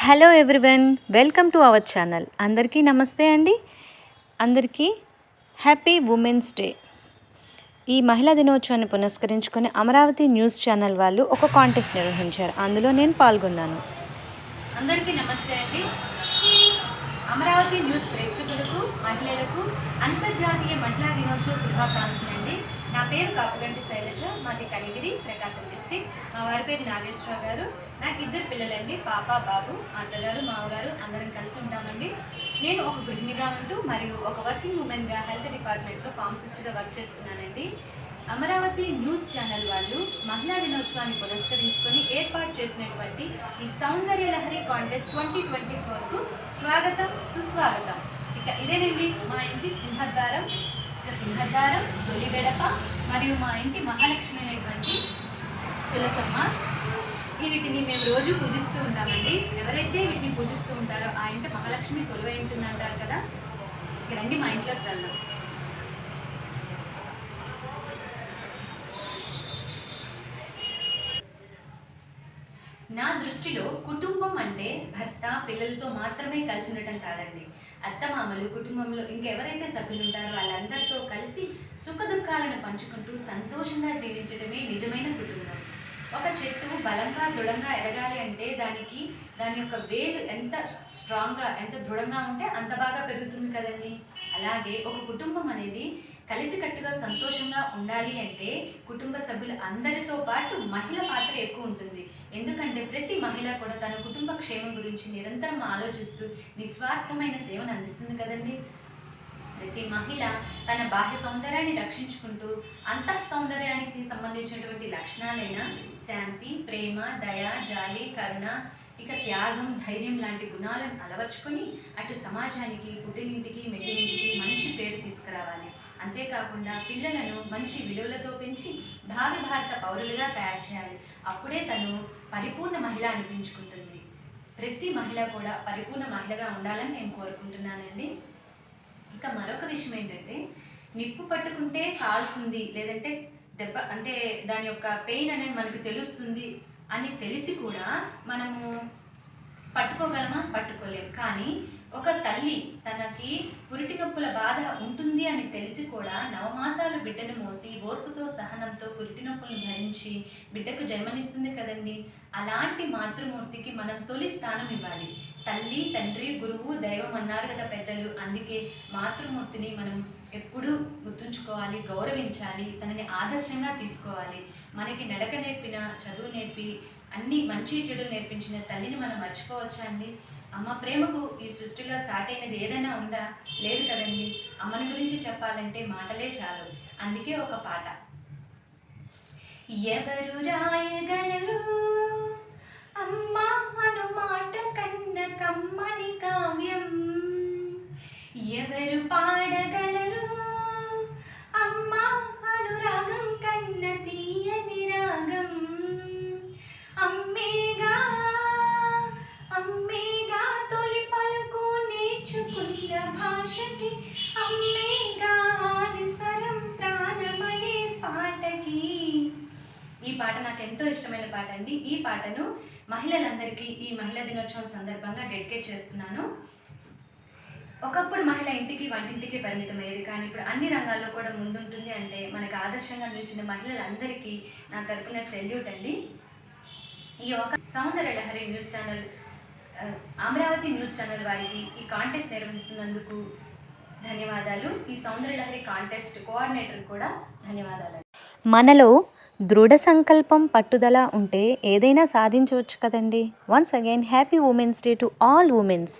Hello everyone, welcome to our channel. అందరికీ నమస్తే అండి. అందరికీ హ్యాపీ ఉమెన్స్ డే. ఈ మహిళా దినోత్సవాన్ని పురస్కరించుకొని అమరావతి న్యూస్ ఛానల్ వాళ్ళు ఒక కాంటెస్ట్ నిర్వహించారు. అందులో నేను పాల్గొన్నాను. అందరికీ నమస్తే అండి. అమరావతి న్యూస్ ప్రేక్షకులకు, మహిళలకు అంతర్జాతీయ మహిళా దినోత్సవ శుభాకాంక్షలు అండి. నా పేరు కాపుగంటి శైలజ, మాది కనిగిరి, ప్రకాశం డిస్టిక్. మా వారి పేరు నాగేశ్వరరావు గారు. నాకు ఇద్దరు పిల్లలండి, పాప బాబు. అత్తగారు మామగారు అందరం కలిసి ఉంటామండి. నేను ఒక గృహిణిగా ఉంటూ మరియు ఒక వర్కింగ్ ఉమెన్గా హెల్త్ డిపార్ట్మెంట్లో ఫార్మసిస్ట్గా వర్క్ చేస్తున్నానండి. అమరావతి న్యూస్ ఛానల్ వాళ్ళు మహిళా దినోత్సవాన్ని పురస్కరించుకొని ఏర్పాటు చేసినటువంటి ఈ సౌందర్య లహరి కాంటెస్ట్ 2024కు స్వాగతం, సుస్వాగతం. ఇక ఇదేనండి మా ఇంటి సింహద్వారం. సింహద్వారం, తొలి గడప మరియు మా ఇంటి మహాలక్ష్మి అయినటువంటి తులసమ్మ. వీటిని మేము రోజు పూజిస్తూ ఉంటామండి. ఎవరైతే వీటిని పూజిస్తూ ఉంటారో ఆ ఇంటి మహాలక్ష్మి కొలువై ఉంటుంది అంటారు కదా. ఇక్కడండి మా ఇంట్లోకి వెళ్దాం. నా దృష్టిలో కుటుంబం అంటే భర్త, పిల్లలతో మాత్రమే కలిసి ఉండటం కాదండి. అత్తమామలు, కుటుంబంలో ఇంకెవరైతే సభ్యులు ఉంటారో వాళ్ళందరితో కలిసి సుఖ దుఃఖాలను పంచుకుంటూ సంతోషంగా జీవించడమే నిజమైన కుటుంబం. ఒక చెట్టు బలంగా, దృఢంగా ఎదగాలి అంటే దాని యొక్క వేలు ఎంత స్ట్రాంగ్గా, ఎంత దృఢంగా ఉంటే అంత బాగా పెరుగుతుంది కదండి. అలాగే ఒక కుటుంబం అనేది కలిసికట్టుగా సంతోషంగా ఉండాలి అంటే కుటుంబ సభ్యులు అందరితో పాటు మహిళ పాత్ర ఎక్కువ ఉంటుంది. ఎందుకంటే ప్రతి మహిళ కూడా తన కుటుంబ క్షేమం గురించి నిరంతరం ఆలోచిస్తూ నిస్వార్థమైన సేవను అందిస్తుంది కదండి. ప్రతి మహిళ తన బాహ్య సౌందర్యాన్ని రక్షించుకుంటూ అంతః సౌందర్యానికి సంబంధించినటువంటి లక్షణాలైన శాంతి, ప్రేమ, దయ, జాలి, కరుణ, ఇక త్యాగం, ధైర్యం లాంటి గుణాలను అలవర్చుకొని అటు సమాజానికి, పుట్టినింటికి, మెట్టినింటికి మంచి పేరు తీసుకురావాలి. అంతేకాకుండా పిల్లలను మంచి విలువలతో పెంచి భావి భారత పౌరులుగా తయారు చేయాలి. అప్పుడే తను పరిపూర్ణ మహిళ అనిపించుకుంటుంది. ప్రతి మహిళ కూడా పరిపూర్ణ మహిళగా ఉండాలని నేను కోరుకుంటున్నానండి. ఇక మరొక విషయం ఏంటంటే, నిప్పు పట్టుకుంటే కాలుతుంది, లేదంటే దెబ్బ అంటే దాని యొక్క పెయిన్ అనేది మనకు తెలుస్తుంది అని తెలిసి కూడా మనము పట్టుకోగలమా? పట్టుకోలేము. కానీ ఒక తల్లి తనకి పురిటి నొప్పుల బాధ ఉంటుంది అని తెలిసి కూడా నవమాసాలు బిడ్డను మోసి ఓర్పుతో, సహనంతో పురిటి నొప్పులను భరించి బిడ్డకు జన్మనిస్తుంది కదండి. అలాంటి మాతృమూర్తికి మనం తొలి స్థానం ఇవ్వాలి. తల్లి, తండ్రి, గురువు, దైవం అన్నారు కదా పెద్దలు. అందుకే మాతృమూర్తిని మనం ఎప్పుడూ గుర్తుంచుకోవాలి, గౌరవించాలి, తనని ఆదర్శంగా తీసుకోవాలి. మనకి నడక నేర్పిన, చదువు నేర్పి, అన్ని మంచి చెడులు నేర్పించిన తల్లిని మనం మర్చిపోవచ్చా అండి? అమ్మ ప్రేమకు ఈ సృష్టిలో సాటైనది ఏదైనా ఉందా? లేదు కదండి. అమ్మని గురించి చెప్పాలంటే మాటలే చాలు. అందుకే ఒక పాట. ఎవరు రాయగలరు అమ్మా అను మాట కన్న కమ్మని కావ్యం? ఎవరు పాడగలరు అమ్మా అనురాగం కన్న తీయని రాగం? అమ్మేగా అమ్మేగా తొలి పలుకు నేర్చుకున్న భాషకి, అమ్మేగా ఆది స్వరం ప్రాణమనే పాటకి. ఈ పాట నాకు ఎంతో ఇష్టమైన పాట అండి. ఈ పాటను మహిళలందరికీ ఈ మహిళా దినోత్సవం సందర్భంగా డెడికేట్ చేస్తున్నాను. ఒకప్పుడు మహిళ ఇంటికి, వంటింటికి పరిమితమయ్యేది. కానీ ఇప్పుడు అన్ని రంగాల్లో కూడా ముందుంటుంది అంటే మనకు ఆదర్శంగా నిలిచిన మహిళలందరికీ నా తరపున సెల్యూట్ అండి. ఈ ఒక Soundarya Lahari news channel, Amaravati news channel వారికి ఈ కాంటెస్ట్ నిర్వహిస్తున్నందుకు ధన్యవాదాలు. ఈ సౌందర్య లహరి కాంటెస్ట్ కోఆర్డినేటర్ కూడా ధన్యవాదాలు. మనలో దృఢ సంకల్పం, పట్టుదల ఉంటే ఏదైనా సాధించవచ్చు కదండి. Once again happy women's day to all women's.